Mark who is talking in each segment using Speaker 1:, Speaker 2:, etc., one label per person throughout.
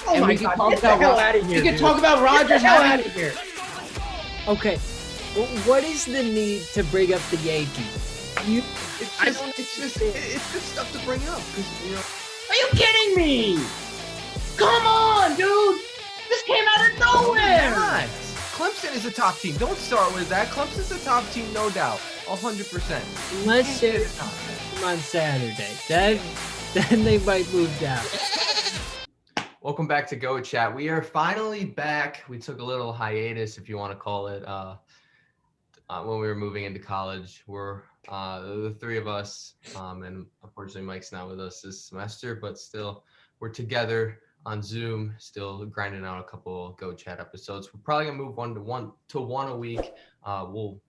Speaker 1: Oh
Speaker 2: and
Speaker 1: my
Speaker 2: we can
Speaker 1: God,
Speaker 2: talk
Speaker 1: get the
Speaker 2: about
Speaker 1: hell out of here.
Speaker 2: We can
Speaker 1: dude.
Speaker 2: talk about Rodgers.
Speaker 1: Get the hell out of here.
Speaker 3: Okay, what is the need to bring up the Yankees?
Speaker 4: It's just stuff to bring up because
Speaker 1: Are you kidding me? Come on, dude. This came out of nowhere.
Speaker 4: not. Clemson is a top team. Don't start with that. Clemson's a top team, no doubt, 100%.
Speaker 3: Unless they're on Saturday, then they might move down.
Speaker 4: Welcome back to Go Chat. We are finally back. We took a little hiatus, if you want to call it, when we were moving into college. We're the three of us, and unfortunately Mike's not with us this semester, but still we're together on Zoom, still grinding out a couple Go Chat episodes. We're probably gonna move one a week. We'll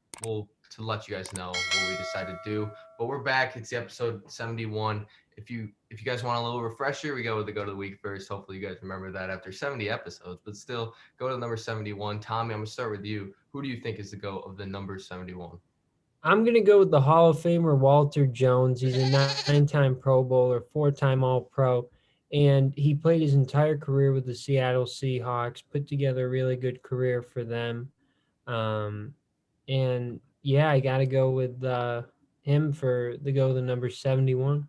Speaker 4: to let you guys know what we decide to do. But we're back. It's the episode 71. If you guys want a little refresher, we go with the go to the week first. Hopefully you guys remember that after 70 episodes, but still go to number 71. Tommy, I'm gonna start with you. Who do you think is the go of the number 71?
Speaker 3: I'm going to go with the Hall of Famer Walter Jones. He's a 9-time Pro Bowler, 4-time All-Pro, and he played his entire career with the Seattle Seahawks, put together a really good career for them. And yeah, I got to go with him for the number 71.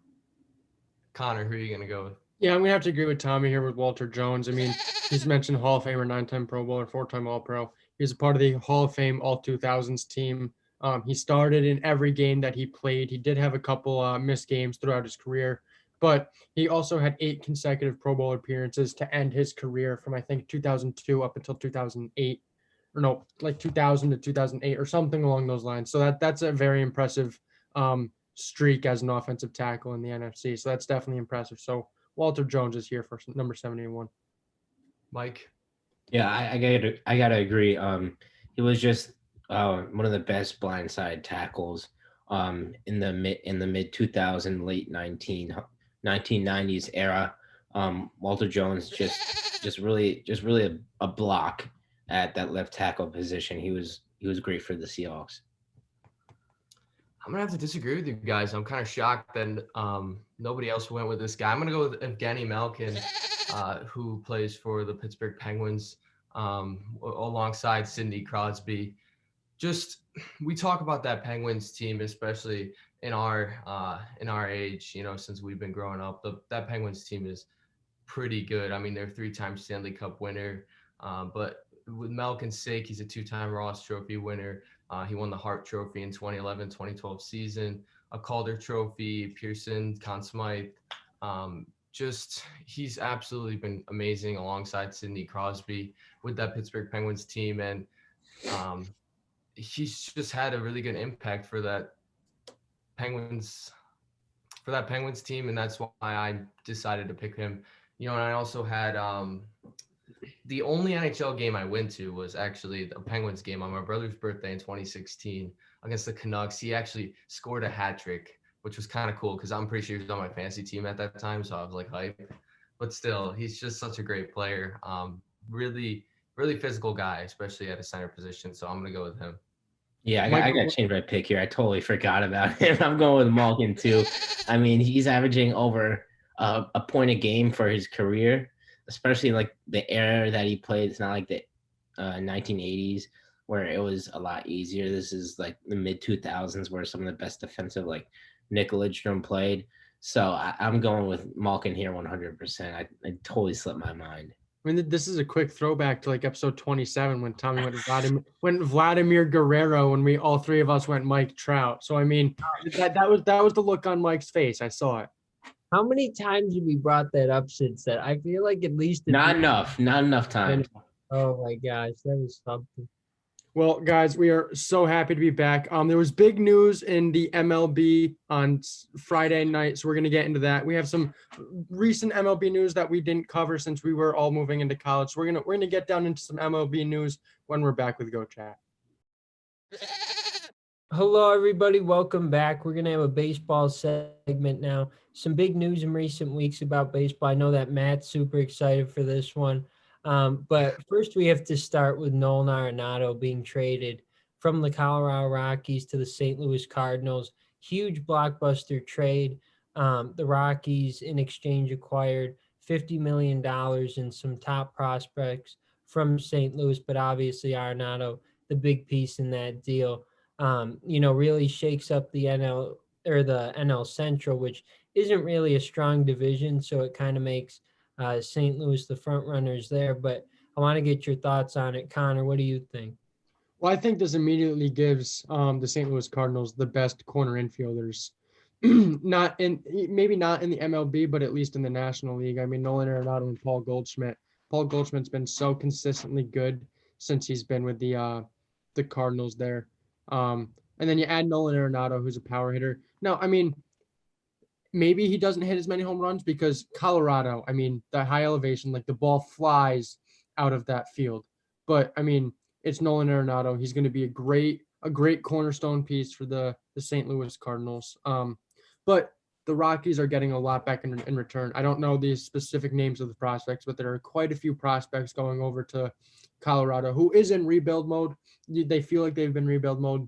Speaker 4: Connor, who are you going to go with?
Speaker 1: Yeah, I'm going to have to agree with Tommy here with Walter Jones. I mean, he's mentioned Hall of Famer, 9-time Pro Bowler, 4-time All-Pro. He was a part of the Hall of Fame All-2000s team. He started in every game that he played. He did have a couple missed games throughout his career, but he also had 8 consecutive Pro Bowl appearances to end his career from, I think, 2002 up until 2008. Or no, like 2000 to 2008 or something along those lines. So that's a very impressive streak as an offensive tackle in the NFC. So that's definitely impressive. So Walter Jones is here for number 71.
Speaker 4: Mike?
Speaker 2: Yeah, I gotta agree. He was just one of the best blindside tackles in the mid 2000, late 1990s era. Walter Jones just really a block at that left tackle position. He was great for the Seahawks.
Speaker 4: I'm gonna have to disagree with you guys. I'm kind of shocked that nobody else went with this guy. I'm gonna go with Evgeny Malkin, who plays for the Pittsburgh Penguins, alongside Sidney Crosby. Just we talk about that Penguins team, especially in our age. You know, since we've been growing up, that Penguins team is pretty good. I mean, they're 3-time Stanley Cup winner, but with Malkin's sake, he's a 2-time Ross Trophy winner. He won the Hart Trophy in 2011-2012 season, a Calder Trophy, Pearson, Conn Smythe. He's absolutely been amazing alongside Sidney Crosby with that Pittsburgh Penguins team, and he's just had a really good impact for that Penguins team, and that's why I decided to pick him. You know, and I also had the only NHL game I went to was actually a Penguins game on my brother's birthday in 2016 against the Canucks. He actually scored a hat trick, which was kind of cool because I'm pretty sure he was on my fantasy team at that time, so I was like hype. But still, he's just such a great player. Really, really physical guy, especially at a center position. So I'm gonna go with him.
Speaker 2: Yeah, I got to change my pick here. I totally forgot about him. I'm going with Malkin too. I mean, he's averaging over a point a game for his career, especially like the era that he played. It's not like the 1980s where it was a lot easier. This is like the mid 2000s where some of the best defensive like Nick Lidstrom played. So I'm going with Malkin here 100%. I totally slipped my mind.
Speaker 1: I mean, this is a quick throwback to like episode 27 when Tommy went Vladimir Guerrero, when we all three of us went Mike Trout. So I mean, that was the look on Mike's face. I saw it.
Speaker 3: How many times have we brought that up since then? I feel like at least
Speaker 2: not enough time.
Speaker 3: Oh my gosh, that was something.
Speaker 1: Well, guys, we are so happy to be back. There was big news in the MLB on Friday night, so we're going to get into that. We have some recent MLB news that we didn't cover since we were all moving into college. So we're going to get down into some MLB news when we're back with Go Chat.
Speaker 3: Hello, everybody. Welcome back. We're going to have a baseball segment now. Some big news in recent weeks about baseball. I know that Matt's super excited for this one. But first, we have to start with Nolan Aronado being traded from the Colorado Rockies to the St. Louis Cardinals. Huge blockbuster trade. The Rockies, in exchange, acquired $50 million and some top prospects from St. Louis, but obviously Aronado, the big piece in that deal, really shakes up the NL or the NL Central, which isn't really a strong division. So it kind of makes St. Louis the front runners there. But I want to get your thoughts on it. Connor, what do you think?
Speaker 1: Well, I think this immediately gives the St. Louis Cardinals the best corner infielders. Maybe not in the MLB, but at least in the National League. I mean, Nolan Arenado and Paul Goldschmidt. Paul Goldschmidt's been so consistently good since he's been with the Cardinals there. And then you add Nolan Arenado, who's a power hitter. Now, I mean, maybe he doesn't hit as many home runs because Colorado, I mean, the high elevation, like the ball flies out of that field. But I mean, it's Nolan Arenado. He's going to be a great cornerstone piece for the St. Louis Cardinals. But the Rockies are getting a lot back in return. I don't know the specific names of the prospects, but there are quite a few prospects going over to Colorado who is in rebuild mode. They feel like they've been rebuild mode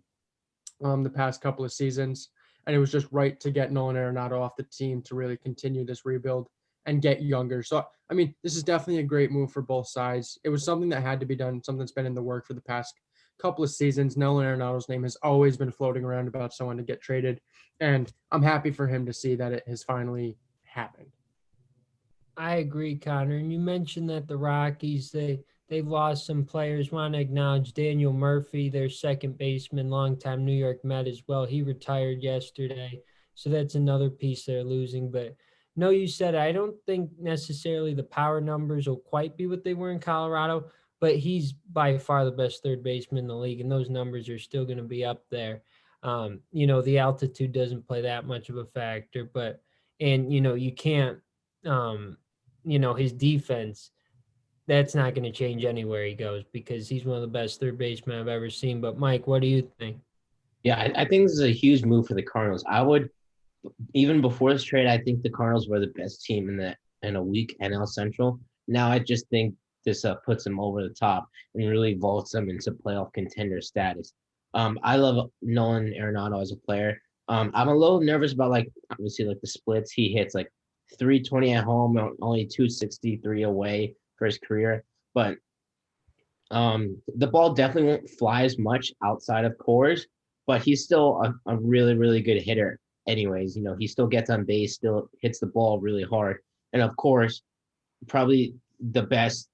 Speaker 1: the past couple of seasons. And it was just right to get Nolan Arenado off the team to really continue this rebuild and get younger. So, I mean, this is definitely a great move for both sides. It was something that had to be done, something that's been in the work for the past couple of seasons. Nolan Arenado's name has always been floating around about someone to get traded, and I'm happy for him to see that it has finally happened.
Speaker 3: I agree, Connor. And you mentioned that the Rockies, they've lost some players. Want to acknowledge Daniel Murphy, their second baseman, longtime New York Met as well. He retired yesterday, so that's another piece they're losing. But no, you said I don't think necessarily the power numbers will quite be what they were in Colorado, but he's by far the best third baseman in the league, and those numbers are still going to be up there. The altitude doesn't play that much of a factor, you can't, his defense, that's not going to change anywhere he goes because he's one of the best third basemen I've ever seen. But Mike, what do you think?
Speaker 2: Yeah, I think this is a huge move for the Cardinals. Even before this trade, I think the Cardinals were the best team in a weak NL Central. Now I just think this puts them over the top and really vaults them into playoff contender status. I love Nolan Arenado as a player. I'm a little nervous about obviously the splits. He hits 320 at home, only 263 away for his career. But the ball definitely won't fly as much outside of Coors, but he's still a really, really good hitter. Anyways, he still gets on base, still hits the ball really hard. And of course, probably the best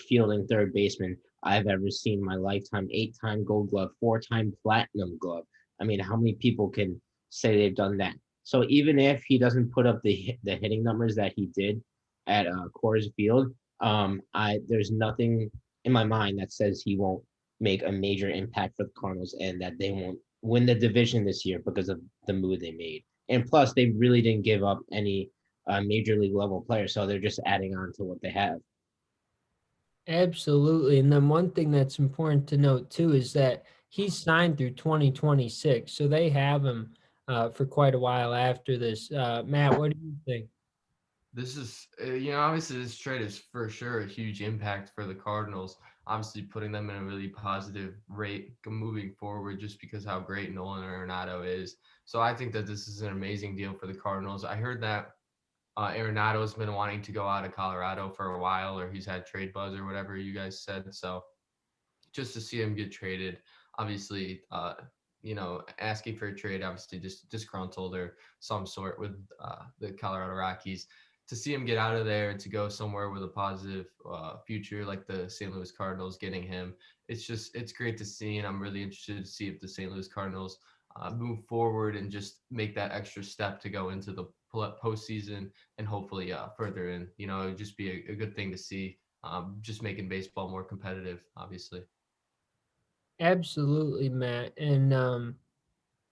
Speaker 2: fielding third baseman I've ever seen in my lifetime. 8-time Gold Glove, 4-time Platinum Glove. I mean, how many people can say they've done that? So even if he doesn't put up the hitting numbers that he did at Coors Field, there's nothing in my mind that says he won't make a major impact for the Cardinals and that they won't win the division this year because of the move they made. And plus, they really didn't give up any major league level players, so they're just adding on to what they have.
Speaker 3: Absolutely. And then one thing that's important to note too is that he's signed through 2026, so they have him for quite a while after this. Matt, what do you think?
Speaker 4: This is, obviously this trade is for sure a huge impact for the Cardinals. Obviously putting them in a really positive rate moving forward just because how great Nolan Arenado is. So I think that this is an amazing deal for the Cardinals. I heard that Arenado's been wanting to go out of Colorado for a while, or he's had trade buzz or whatever you guys said. So just to see him get traded, obviously, asking for a trade, obviously just disgruntled or some sort with the Colorado Rockies. To see him get out of there and to go somewhere with a positive future like the St. Louis Cardinals getting him, it's great to see. And I'm really interested to see if the St. Louis Cardinals move forward and just make that extra step to go into the postseason and hopefully further in. It would just be a good thing to see, just making baseball more competitive, obviously.
Speaker 3: Absolutely, Matt. And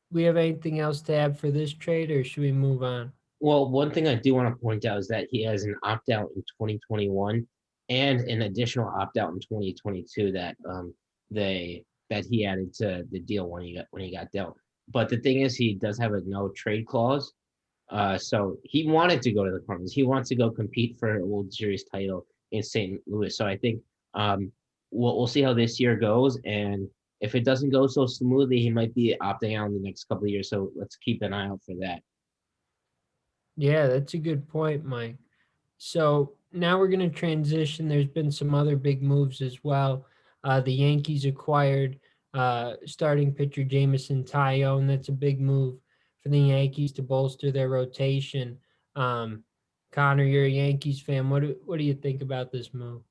Speaker 3: we have anything else to add for this trade, or should we move on?
Speaker 2: Well, one thing I do want to point out is that he has an opt-out in 2021 and an additional opt-out in 2022 that he added to the deal when he got dealt. But the thing is, he does have a no trade clause. So he wanted to go to the Cardinals. He wants to go compete for a World Series title in St. Louis. So I think we'll see how this year goes. And if it doesn't go so smoothly, he might be opting out in the next couple of years. So let's keep an eye out for that.
Speaker 3: Yeah, that's a good point, Mike. So now we're going to transition. There's been some other big moves as well. The Yankees acquired starting pitcher Jameson Taillon. That's a big move for the Yankees to bolster their rotation. Connor, you're a Yankees fan. What do you think about this move?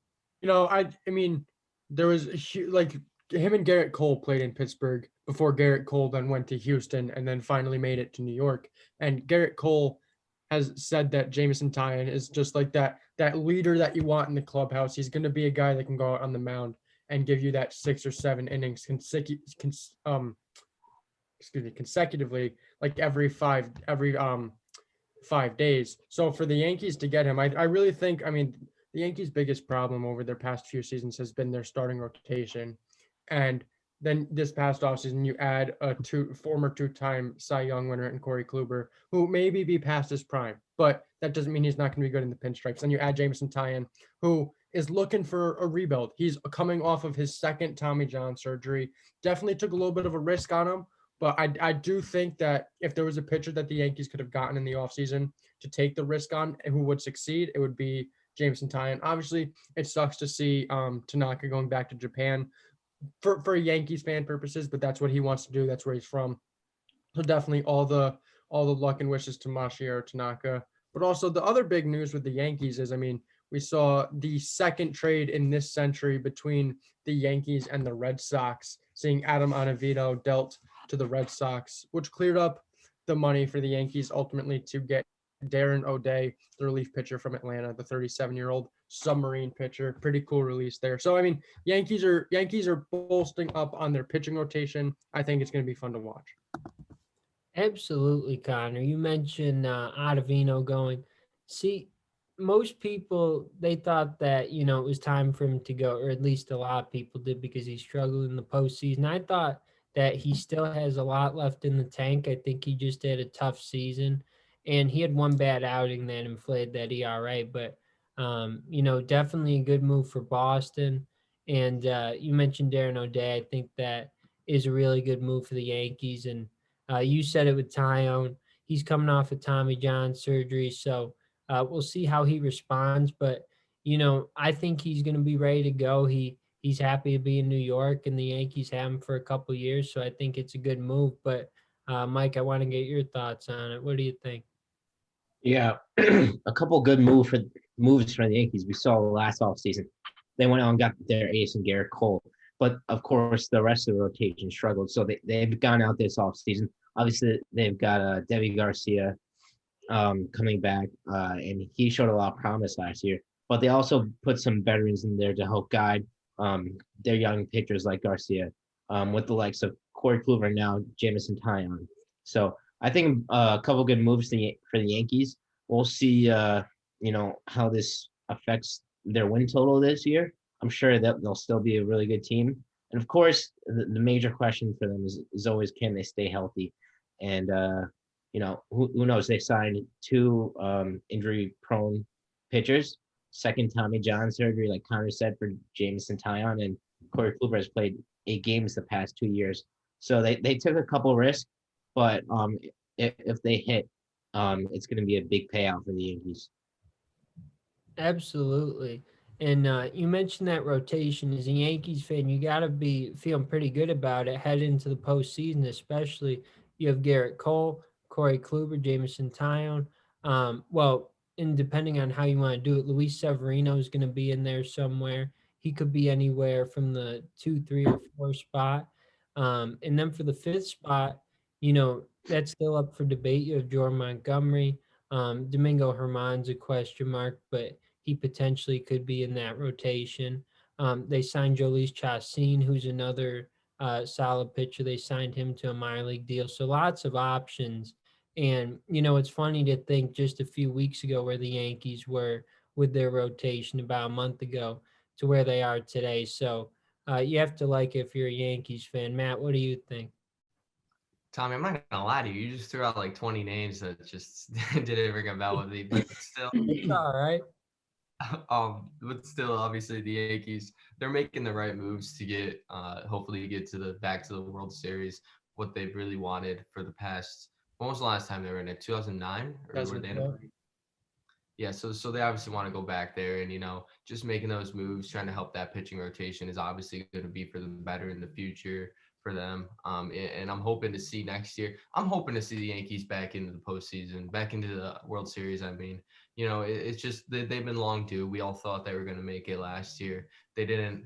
Speaker 1: I mean, there was like him and Garrett Cole played in Pittsburgh before Garrett Cole then went to Houston and then finally made it to New York. And Garrett Cole has said that Jameson Taillon is just like that leader that you want in the clubhouse. He's going to be a guy that can go out on the mound and give you that 6 or 7 innings consecutively, like every 5 days. So for the Yankees to get him, I really think, the Yankees' biggest problem over their past few seasons has been their starting rotation. And then this past offseason, you add a former two-time Cy Young winner in Corey Kluber, who maybe be past his prime, but that doesn't mean he's not going to be good in the pinstripes. Then you add Jameson Taillon, who is looking for a rebuild. He's coming off of his second Tommy John surgery. Definitely took a little bit of a risk on him, but I do think that if there was a pitcher that the Yankees could have gotten in the offseason to take the risk on and who would succeed, it would be Jameson Taillon. Obviously, it sucks to see Tanaka going back to Japan for Yankees fan purposes, but that's what he wants to do. That's where he's from. So definitely all the luck and wishes to Masahiro Tanaka. But also the other big news with the Yankees is, we saw the second trade in this century between the Yankees and the Red Sox, seeing Adam Ottavino dealt to the Red Sox, which cleared up the money for the Yankees ultimately to get Darren O'Day, the relief pitcher from Atlanta, the 37-year-old submarine pitcher. Pretty cool release there. So Yankees are bolstering up on their pitching rotation. I think it's going to be fun to watch.
Speaker 3: Absolutely, Connor. You mentioned Ottavino going. See, most people, they thought that, it was time for him to go, or at least a lot of people did, because he struggled in the postseason. I thought that he still has a lot left in the tank. I think he just had a tough season, and he had one bad outing that inflated that ERA. But, definitely a good move for Boston. And you mentioned Darren O'Day. I think that is a really good move for the Yankees. And you said it with Taillon. He's coming off of Tommy John surgery, so we'll see how he responds. But I think he's going to be ready to go. He's happy to be in New York, and the Yankees have him for a couple years, so I think it's a good move. But Mike, I want to get your thoughts on it. What do you think?
Speaker 2: Yeah, a couple good moves for the Yankees. We saw last offseason. They went out and got their ace in Garrett Cole. But, of course, the rest of the rotation struggled. So they've gone out this offseason. Obviously, they've got Didi Garcia coming back, and he showed a lot of promise last year. But they also put some veterans in there to help guide their young pitchers like Garcia, with the likes of Corey Kluber and now Jameson Taillon. So I think a couple good moves for the Yankees. We'll see, how this affects their win total this year. I'm sure that they'll still be a really good team. And of course, the major question for them is always, can they stay healthy? And, who knows? They signed 2 injury-prone pitchers. Second Tommy John surgery, like Connor said, for Jameson Taillon, and Corey Kluber has played 8 games the past 2 years. So they took a couple risks, but if they hit, it's going to be a big payout for the Yankees.
Speaker 3: Absolutely. And you mentioned that rotation. As a Yankees fan, you got to be feeling pretty good about it heading into the postseason, especially. You have Garrett Cole, Corey Kluber, Jameson Taillon. And depending on how you want to do it, Luis Severino is going to be in there somewhere. He could be anywhere from the 2, 3, or 4 spot. And then for the 5th spot, that's still up for debate. You have Jordan Montgomery. Domingo Germán's a question mark, but he potentially could be in that rotation. They signed Jhoulys Chacín, who's another solid pitcher. They signed him to a minor league deal. So lots of options. And, it's funny to think just a few weeks ago where the Yankees were with their rotation about a month ago to where they are today. So you have to like it if you're a Yankees fan. Matt, what do you think?
Speaker 4: Tommy, I'm not gonna lie to you. You just threw out like 20 names that just didn't ring a bell with me, but still,
Speaker 3: It's all right.
Speaker 4: but still, obviously, the Yankees, they're making the right moves to get, hopefully, get back to the World Series. What they've really wanted for the past. When was the last time they were in it? 2009, or were they in? yeah, so they obviously want to go back there, and just making those moves, trying to help that pitching rotation is obviously going to be for the better in the future for them. And I'm hoping to see next year. I'm hoping to see the Yankees back into the postseason, back into the World Series. I mean, it's just they've been long due. We all thought they were going to make it last year. They didn't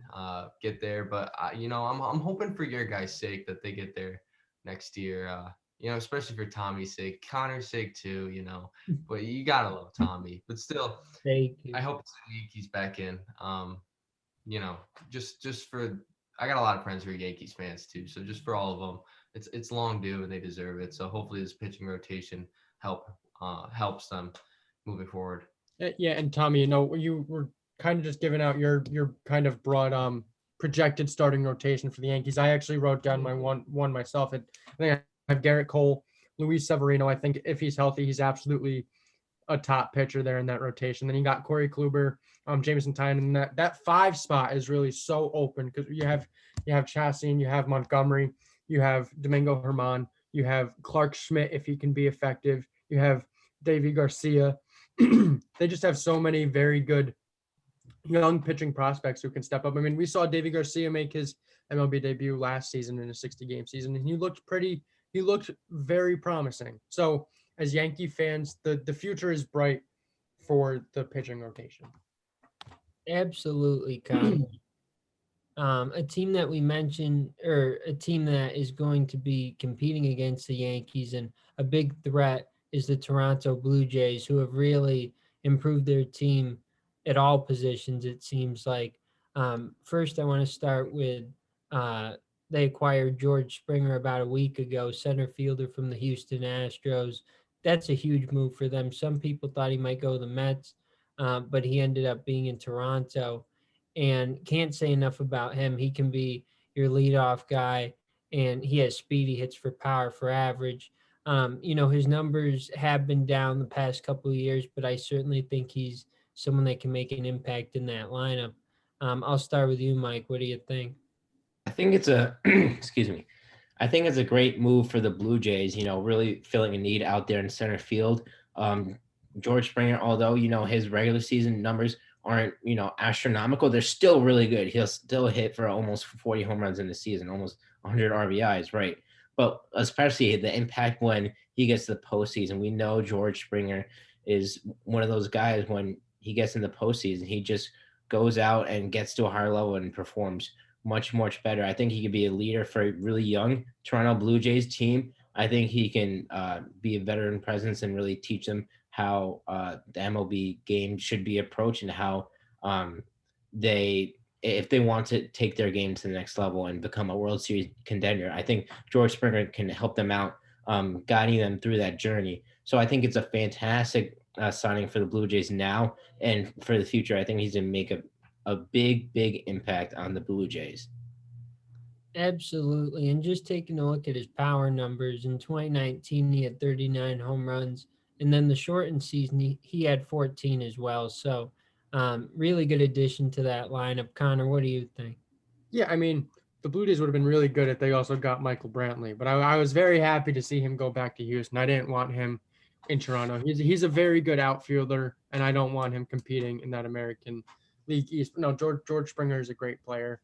Speaker 4: get there, but I'm hoping for your guys' sake that they get there next year. Especially for Tommy's sake, Connor's sake too. But you gotta love Tommy. But still,
Speaker 3: Thank you.
Speaker 4: I hope to see the Yankees back in. Just for I got a lot of friends who are Yankees fans too. So just for all of them, it's long due and they deserve it. So hopefully this pitching rotation helps them moving forward.
Speaker 1: Yeah, and Tommy, you were kind of just giving out your kind of broad projected starting rotation for the Yankees. I actually wrote down my one myself. I think I have Garrett Cole, Luis Severino. I think if he's healthy, he's absolutely a top pitcher there in that rotation. Then you got Corey Kluber, Jameson Tynan, and that 5 spot is really so open because you have Chastain, you have Montgomery, you have Domingo Germán, you have Clark Schmidt if he can be effective, you have Davy Garcia. They just have so many very good young pitching prospects who can step up. I mean, we saw Davy Garcia make his MLB debut last season in a 60-game season, and he looked very promising. So as Yankee fans, the future is bright for the pitching rotation.
Speaker 3: Absolutely, Connor. A team that we mentioned, or a team that is going to be competing against the Yankees, and a big threat is the Toronto Blue Jays, who have really improved their team at all positions, it seems like. First, I want to start with they acquired George Springer about a week ago, center fielder from the Houston Astros. That's a huge move for them. Some people thought he might go to the Mets, but he ended up being in Toronto. And can't say enough about him. He can be your leadoff guy, and he has speed. He hits for power, for average. His numbers have been down the past couple of years, but I certainly think he's someone that can make an impact in that lineup. I'll start with you, Mike. What do you think?
Speaker 2: I think it's excuse me. I think it's a great move for the Blue Jays, really filling a need out there in center field. George Springer, although, his regular season numbers aren't, astronomical, they're still really good. He'll still hit for almost 40 home runs in the season, almost 100 RBIs, right? But especially the impact when he gets to the postseason. We know George Springer is one of those guys when he gets in the postseason, he just goes out and gets to a higher level and performs much better. I think he could be a leader for a really young Toronto Blue Jays team. I think he can be a veteran presence and really teach them how the MLB game should be approached and how if they want to take their game to the next level and become a World Series contender, I think George Springer can help them out, guiding them through that journey. So I think it's a fantastic signing for the Blue Jays now and for the future. I think he's going to make a big impact on the Blue Jays.
Speaker 3: Absolutely. And just taking a look at his power numbers, in 2019, he had 39 home runs. And then the shortened season, he had 14 as well. So really good addition to that lineup. Connor, what do you think?
Speaker 1: Yeah, I mean, the Blue Jays would have been really good if they also got Michael Brantley. But I was very happy to see him go back to Houston. I didn't want him in Toronto. He's a very good outfielder, and I don't want him competing in that American League East. No, George Springer is a great player.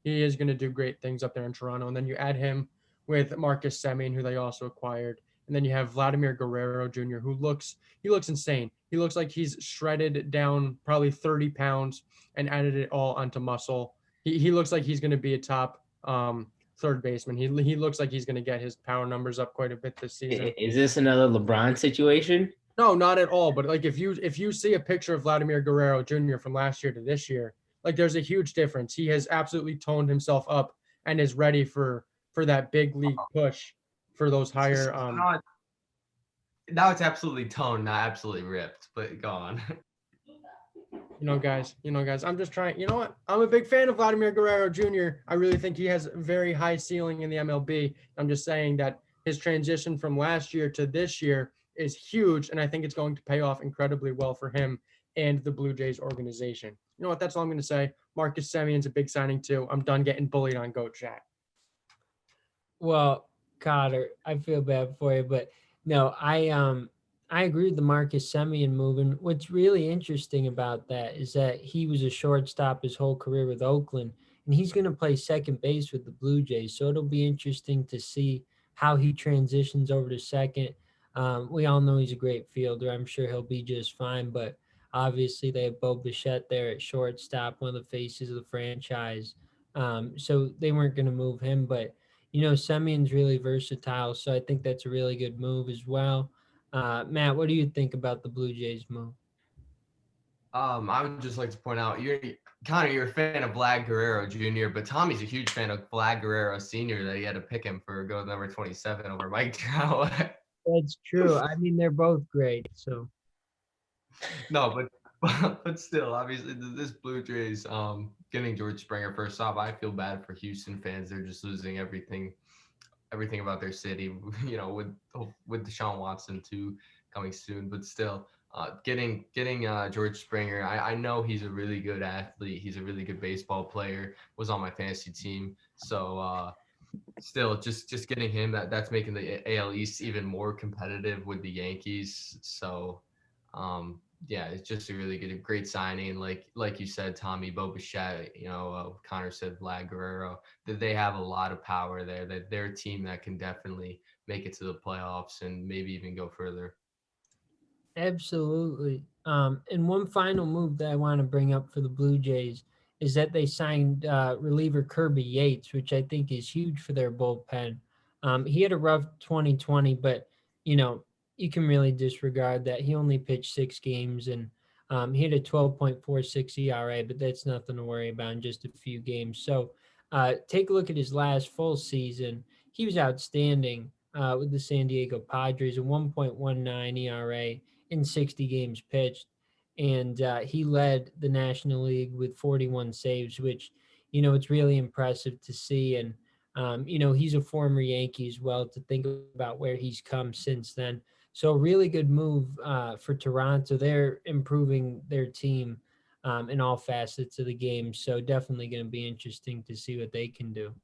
Speaker 1: He is going to do great things up there in Toronto. And then you add him with Marcus Semien, who they also acquired. And then you have Vladimir Guerrero Jr., who looks insane. He looks like he's shredded down probably 30 pounds and added it all onto muscle. He looks like he's going to be a top third baseman. He looks like he's going to get his power numbers up quite a bit this season.
Speaker 2: Is this another LeBron situation?
Speaker 1: No, not at all. But like if you see a picture of Vladimir Guerrero Jr. from last year to this year, like there's a huge difference. He has absolutely toned himself up and is ready for that big league push for those higher.
Speaker 4: Now it's absolutely toned, not absolutely ripped. But go on.
Speaker 1: Guys, I'm just trying. You know what? I'm a big fan of Vladimir Guerrero Jr. I really think he has a very high ceiling in the MLB. I'm just saying that his transition from last year to this year is huge, and I think it's going to pay off incredibly well for him and the Blue Jays organization. You know what? That's all I'm going to say. Marcus Semien's a big signing too. I'm done getting bullied on Goat Chat.
Speaker 3: Well, Cotter, I feel bad for you, but no, I I agree with the Marcus Semien move. And what's really interesting about that is that he was a shortstop his whole career with Oakland, and he's going to play second base with the Blue Jays. So it'll be interesting to see how he transitions over to second. We all know he's a great fielder. I'm sure he'll be just fine. But obviously, they have Bo Bichette there at shortstop, one of the faces of the franchise. So they weren't going to move him. But, Semien's really versatile. So I think that's a really good move as well. Matt, what do you think about the Blue Jays move?
Speaker 4: I would just like to point out, you're a fan of Vlad Guerrero Jr., but Tommy's a huge fan of Vlad Guerrero Sr. that he had to pick him for go number 27 over Mike Trout.
Speaker 3: That's true. I mean, they're both great. So
Speaker 4: No, but still, obviously, this Blue Jays getting George Springer first off, I feel bad for Houston fans. They're just losing everything about their city, with Deshaun Watson too coming soon. But still, getting George Springer, I know he's a really good athlete. He's a really good baseball player. Was on my fantasy team, so still just getting him that's making the AL East even more competitive with the Yankees. So yeah, it's just a really great signing. Like you said, Tommy, Bo Bichette, Connor said Vlad Guerrero, that they have a lot of power there, that they're a team that can definitely make it to the playoffs and maybe even go further.
Speaker 3: absolutely. And one final move that I want to bring up for the Blue Jays is that they signed reliever Kirby Yates, which I think is huge for their bullpen. He had a rough 2020, but you can really disregard that. He only pitched 6 games and he had a 12.46 ERA, but that's nothing to worry about in just a few games. So take a look at his last full season. He was outstanding with the San Diego Padres, a 1.19 ERA in 60 games pitched. And he led the National League with 41 saves, which, it's really impressive to see. And, he's a former Yankee as well, to think about where he's come since then. So, really good move for Toronto. They're improving their team in all facets of the game. So, definitely going to be interesting to see what they can do.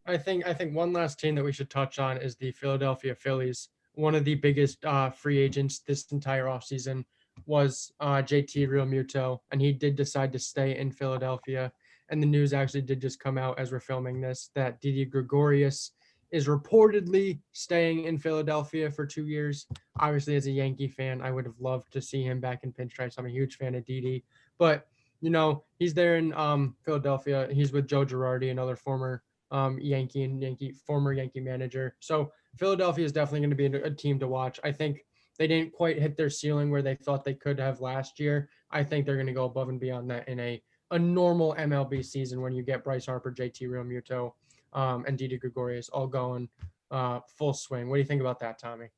Speaker 1: I think one last team that we should touch on is the Philadelphia Phillies. One of the biggest free agents this entire offseason was JT Realmuto, and he did decide to stay in Philadelphia. And the news actually did just come out as we're filming this that Didi Gregorius is reportedly staying in Philadelphia for 2 years. Obviously, as a Yankee fan, I would have loved to see him back in pinstripes. I'm a huge fan of Didi, but he's there in Philadelphia. He's with Joe Girardi, another former former Yankee manager. So Philadelphia is definitely going to be a team to watch. I think they didn't quite hit their ceiling where they thought they could have last year. I think they're going to go above and beyond that in a normal MLB season when you get Bryce Harper, JT Realmuto, and Didi Gregorius all going full swing. What do you think about that, Tommy?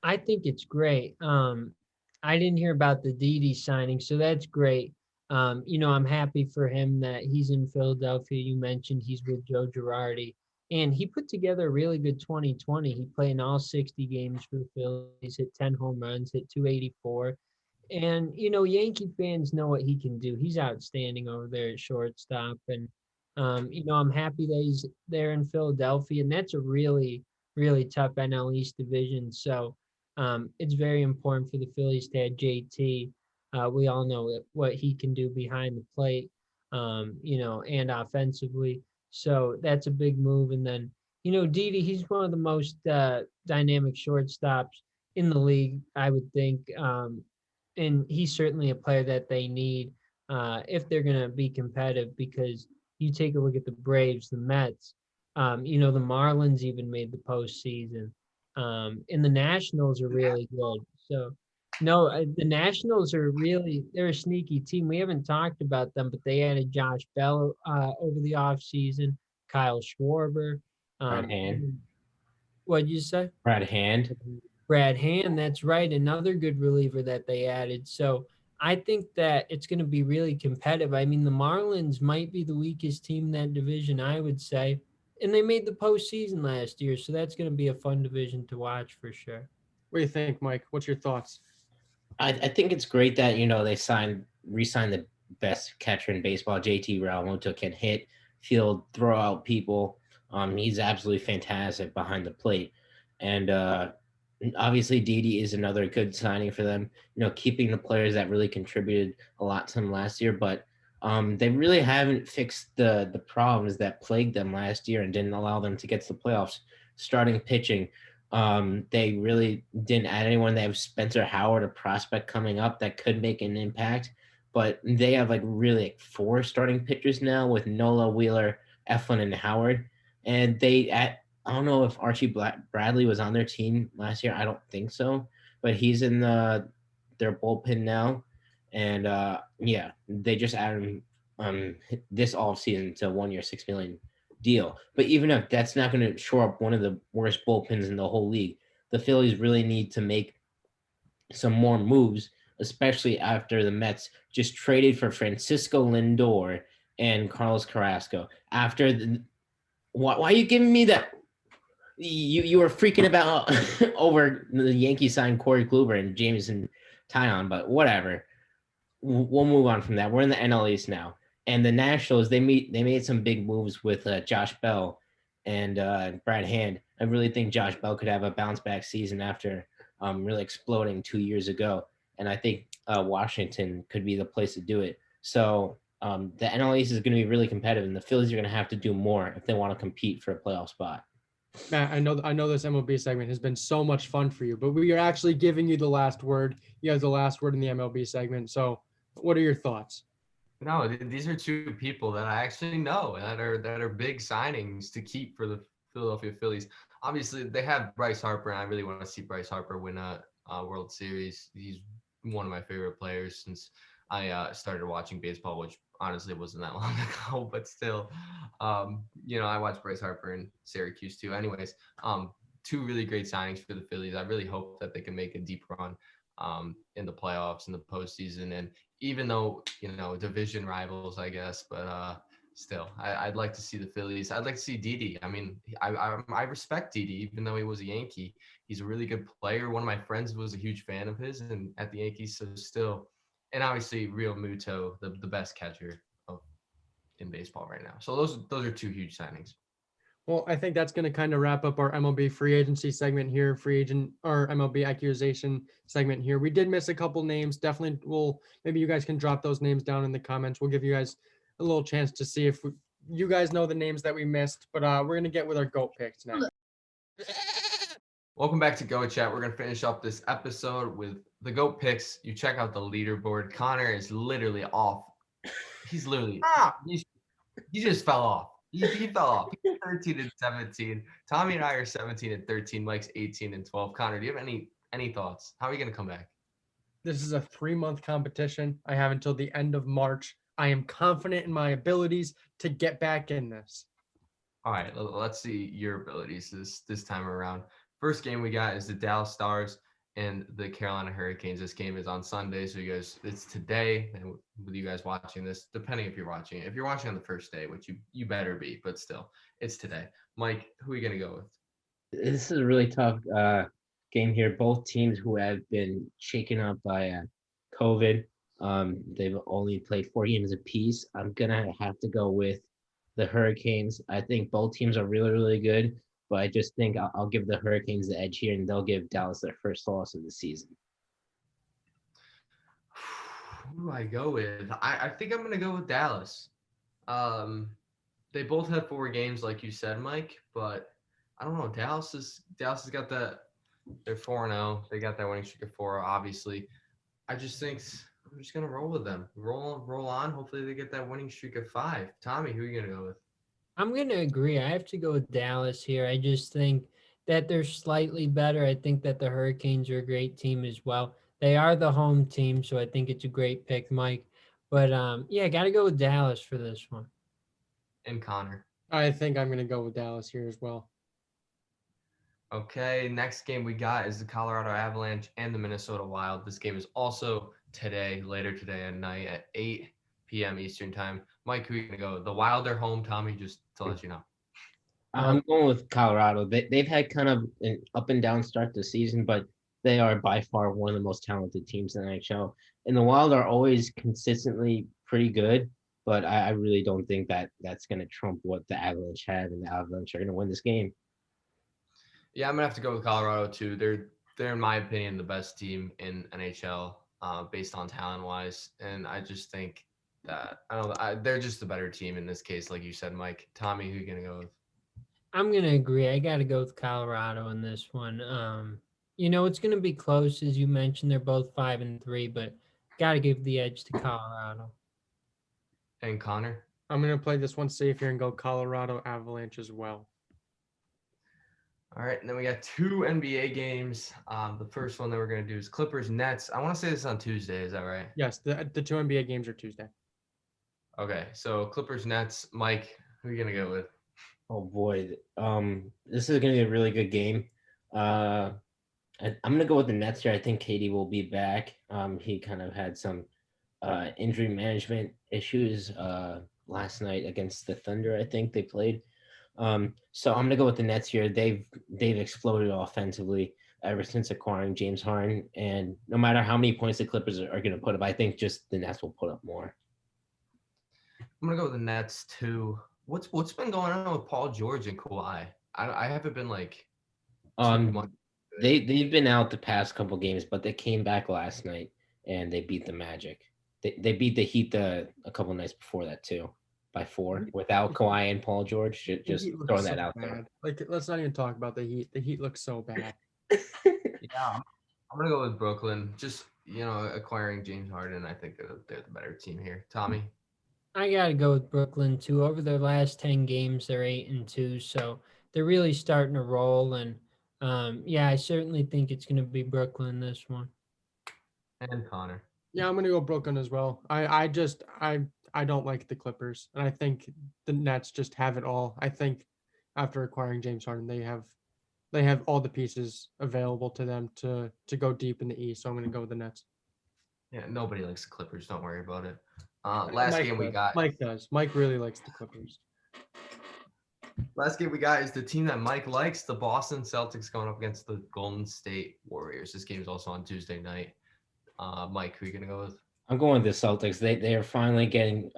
Speaker 3: I think it's great. I didn't hear about the Didi signing, so that's great. I'm happy for him that he's in Philadelphia. You mentioned he's with Joe Girardi, and he put together a really good 2020. He played in all 60 games for the Phillies, hit 10 home runs, hit 284. And, Yankee fans know what he can do. He's outstanding over there at shortstop. And, I'm happy that he's there in Philadelphia. And that's a really, really tough NL East division. So it's very important for the Phillies to have JT. We all know what he can do behind the plate, and offensively. So that's a big move. And then, Didi, he's one of the most dynamic shortstops in the league, I would think. And he's certainly a player that they need if they're going to be competitive, because you take a look at the Braves, the Mets, the Marlins even made the postseason. And the Nationals are really good. So, no, the Nationals they're a sneaky team. We haven't talked about them, but they added Josh Bell over the offseason, Kyle Schwarber.
Speaker 2: Brad Hand.
Speaker 3: What'd you say?
Speaker 2: Brad Hand.
Speaker 3: Brad Hand, that's right. Another good reliever that they added. So I think that it's going to be really competitive. I mean, the Marlins might be the weakest team in that division, I would say. And they made the postseason last year. So that's going to be a fun division to watch for sure.
Speaker 1: What do you think, Mike? What's your thoughts?
Speaker 2: I think it's great that, they re-signed the best catcher in baseball. JT Realmuto can hit, field, throw out people. He's absolutely fantastic behind the plate. And Obviously, Didi is another good signing for them. Keeping the players that really contributed a lot to them last year, but they really haven't fixed the problems that plagued them last year and didn't allow them to get to the playoffs. Starting pitching, they really didn't add anyone. They have Spencer Howard, a prospect coming up that could make an impact, but they have really 4 starting pitchers now with Nola, Wheeler, Eflin, and Howard, and I don't know if Archie Bradley was on their team last year. I don't think so, but he's in their bullpen now, and they just added him this offseason to a 1-year, $6 million deal. But even if that's not going to shore up one of the worst bullpens in the whole league, the Phillies really need to make some more moves, especially after the Mets just traded for Francisco Lindor and Carlos Carrasco. Why are you giving me that? You were freaking about over the Yankees signed Corey Kluber and Jameson Taillon, but whatever. We'll move on from that. We're in the NL East now, and the Nationals they made some big moves with Josh Bell and Brad Hand. I really think Josh Bell could have a bounce back season after really exploding 2 years ago, and I think Washington could be the place to do it. So the NL East is going to be really competitive, and the Phillies are going to have to do more if they want to compete for a playoff spot.
Speaker 1: Matt, I know this MLB segment has been so much fun for you, but we are actually giving you the last word. You have the last word in the MLB segment. So what are your thoughts?
Speaker 4: No, these are 2 people that I actually know that are big signings to keep for the Philadelphia Phillies. Obviously, they have Bryce Harper, and I really want to see Bryce Harper win a World Series. He's one of my favorite players since I started watching baseball, which honestly wasn't that long ago, but still, I watched Bryce Harper in Syracuse too. Anyways, 2 really great signings for the Phillies. I really hope that they can make a deep run in the playoffs, in the postseason, and even though division rivals, I guess, but still, I'd like to see the Phillies. I'd like to see Didi. I mean, I respect Didi, even though he was a Yankee. He's a really good player. One of my friends was a huge fan of his, and at the Yankees, so still. And obviously, Real Muto, the best catcher in baseball right now. So those are 2 huge signings.
Speaker 1: Well, I think that's going to kind of wrap up our MLB free agency segment here, or MLB accusation segment here. We did miss a couple names. Definitely, maybe you guys can drop those names down in the comments. We'll give you guys a little chance to see if you guys know the names that we missed. But we're going to get with our GOAT picks now.
Speaker 4: Welcome back to Go Chat. We're going to finish up this episode with the GOAT picks. You check out the leaderboard. Connor is literally off. He's literally he just fell off. He fell off. He's 13 and 17. Tommy and I are 17 and 13. Mike's 18 and 12. Connor, do you have any thoughts? How are you going to come back?
Speaker 1: This is a 3-month competition. I have until the end of March. I am confident in my abilities to get back in this.
Speaker 4: All right, let's see your abilities this time around. First game we got is the Dallas Stars and the Carolina Hurricanes. This game is on Sunday, so it's today, and with you guys watching this, depending if you're watching it. If you're watching on the first day, which you better be, but still, it's today. Mike, who are you going to go with?
Speaker 2: This is a really tough game here. Both teams who have been shaken up by COVID. They've only played 4 games apiece. I'm going to have to go with the Hurricanes. I think both teams are really, really good. But I just think I'll give the Hurricanes the edge here, and they'll give Dallas their first loss of the season.
Speaker 4: Who do I go with? I think I'm going to go with Dallas. They both had 4 games, like you said, Mike. But I don't know. Dallas has got that. They're 4-0. They got that winning streak of 4. Obviously, I just think I'm just going to roll with them. Roll on. Hopefully, they get that winning streak of 5. Tommy, who are you going to go with?
Speaker 3: I'm going to agree. I have to go with Dallas here. I just think that they're slightly better. I think that the Hurricanes are a great team as well. They are the home team, so I think it's a great pick, Mike. But, got to go with Dallas for this one.
Speaker 4: And Connor?
Speaker 1: I think I'm going to go with Dallas here as well.
Speaker 4: Okay, next game we got is the Colorado Avalanche and the Minnesota Wild. This game is also later today at night at 8 p.m. Eastern time. Mike, who are you going to go with? The Wild are home, Tommy, just to let you know.
Speaker 2: I'm going with Colorado. They've had kind of an up and down start to the season, but they are by far one of the most talented teams in the NHL. And the Wild are always consistently pretty good, but I really don't think that's going to trump what the Avalanche have, and the Avalanche are going to win this game.
Speaker 4: Yeah, I'm going to have to go with Colorado, too. they're in my opinion the best team in NHL based on talent wise, and I just think that they're just the better team in this case, like you said, Mike. Tommy, who you gonna go with?
Speaker 3: I'm gonna agree. I got to go with Colorado in this one. It's gonna be close, as you mentioned. They're both 5-3, but got to give the edge to Colorado.
Speaker 4: And Connor?
Speaker 1: I'm going to play this one safe here and go Colorado Avalanche as well.
Speaker 4: All right, and then we got 2 NBA games. The first one that we're going to do is Clippers Nets. I want to say this on Tuesday. Is that right?
Speaker 1: Yes, the 2 NBA games are Tuesday.
Speaker 4: Okay, so Clippers Nets. Mike, who are you going to go with?
Speaker 2: Oh boy, this is going to be a really good game. I'm going to go with the Nets here. I think KD will be back. He kind of had some injury management issues last night against the Thunder. I think they played. So I'm going to go with the Nets here. They've exploded offensively ever since acquiring James Harden, and no matter how many points the Clippers are going to put up, I think just the Nets will put up more.
Speaker 4: I'm going to go with the Nets too. What's been going on with Paul George and Kawhi? I haven't been like
Speaker 2: they've been out the past couple games, but they came back last night and they beat the Magic. They beat the Heat a couple nights before that too, by 4 without Kawhi and Paul George. Just throwing that out there.
Speaker 1: Like, let's not even talk about the Heat. The Heat looks so bad.
Speaker 4: Yeah, I'm gonna go with Brooklyn. Just acquiring James Harden, I think they're the better team here. Tommy?
Speaker 3: I got to go with Brooklyn too. Over their last 10 games, they're 8-2, so they're really starting to roll. And I certainly think it's going to be Brooklyn this one.
Speaker 4: And Connor?
Speaker 1: Yeah, I'm going to go Brooklyn as well. I don't like the Clippers, and I think the Nets just have it all. I think after acquiring James Harden, they have all the pieces available to them to go deep in the East. So I'm going to go with the Nets.
Speaker 4: Yeah, nobody likes the Clippers. Don't worry about it. Last game we got.
Speaker 1: Mike does. Mike really likes the Clippers.
Speaker 4: Last game we got is the team that Mike likes, the Boston Celtics, going up against the Golden State Warriors. This game is also on Tuesday night. Mike, who are you going to go with?
Speaker 2: I'm going with the Celtics. They are finally getting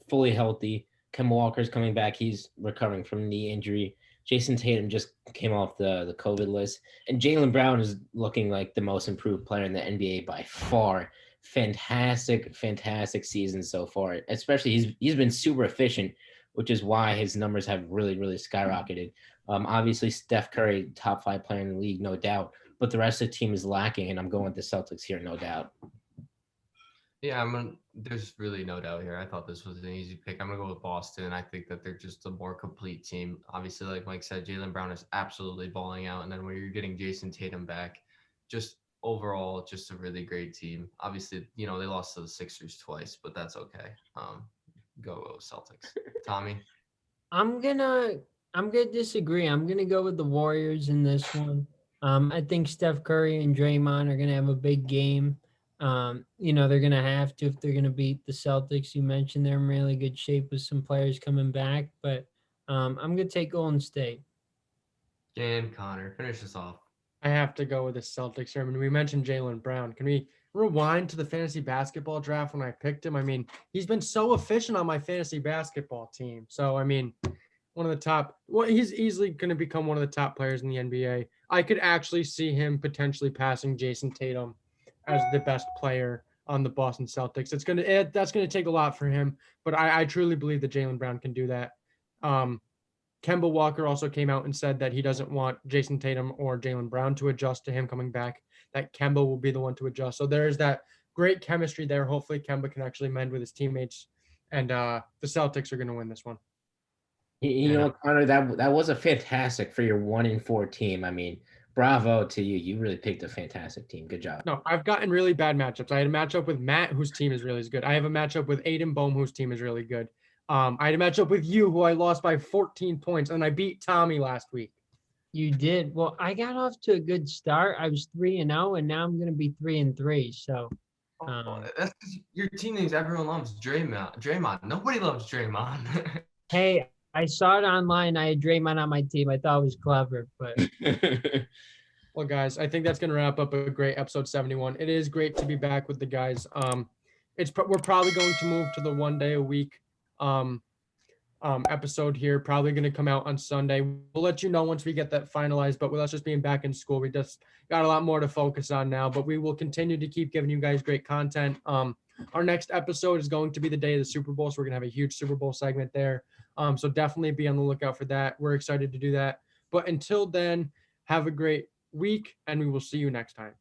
Speaker 2: fully healthy. Kemba Walker's coming back. He's recovering from knee injury. Jason Tatum just came off the COVID list. And Jaylen Brown is looking like the most improved player in the NBA by far. Fantastic season so far. Especially he's been super efficient, which is why his numbers have really, really skyrocketed. Obviously, Steph Curry, top 5 player in the league, no doubt. But the rest of the team is lacking, and I'm going with the Celtics here, no doubt.
Speaker 4: Yeah, there's really no doubt here. I thought this was an easy pick. I'm going to go with Boston. I think that they're just a more complete team. Obviously, like Mike said, Jaylen Brown is absolutely balling out. And then when you're getting Jason Tatum back, just overall, just a really great team. Obviously, they lost to the Sixers twice, but that's okay. Go Celtics. Tommy?
Speaker 3: I'm gonna disagree. I'm gonna go with the Warriors in this one. I think Steph Curry and Draymond are gonna have a big game. They're gonna have to if they're gonna beat the Celtics. You mentioned they're in really good shape with some players coming back, but I'm gonna take Golden State.
Speaker 4: And Connor, finish this off.
Speaker 1: I have to go with the Celtics here. I mean, we mentioned Jaylen Brown. Can we rewind to the fantasy basketball draft when I picked him? I mean, he's been so efficient on my fantasy basketball team. So, I mean, one of the top – he's easily going to become one of the top players in the NBA. I could actually see him potentially passing Jason Tatum as the best player on the Boston Celtics. That's going to take a lot for him, but I truly believe that Jaylen Brown can do that. Kemba Walker also came out and said that he doesn't want Jason Tatum or Jaylen Brown to adjust to him coming back, that Kemba will be the one to adjust. So there's that great chemistry there. Hopefully Kemba can actually mend with his teammates, and the Celtics are going to win this one.
Speaker 2: You know, Connor, that was a fantastic for your 1-4 team. I mean, bravo to you. You really picked a fantastic team. Good job.
Speaker 1: No, I've gotten really bad matchups. I had a matchup with Matt, whose team is really good. I have a matchup with Aiden Bohm, whose team is really good. I had a matchup with you, who I lost by 14 points, and I beat Tommy last week.
Speaker 3: You did. Well, I got off to a good start. I was 3-0, and now I'm going to be 3-3. So
Speaker 4: that's your team names. Everyone loves Draymond. Nobody loves Draymond.
Speaker 3: Hey, I saw it online. I had Draymond on my team. I thought it was clever, but.
Speaker 1: Well, guys, I think that's going to wrap up a great episode 71. It is great to be back with the guys. We're probably going to move to the 1 day a week episode here, probably going to come out on Sunday. We'll let you know once we get that finalized, but with us just being back in school, we just got a lot more to focus on now, but we will continue to keep giving you guys great content. Our next episode is going to be the day of the Super Bowl, so we're going to have a huge Super Bowl segment there. So definitely be on the lookout for that. We're excited to do that. But until then, have a great week, and we will see you next time.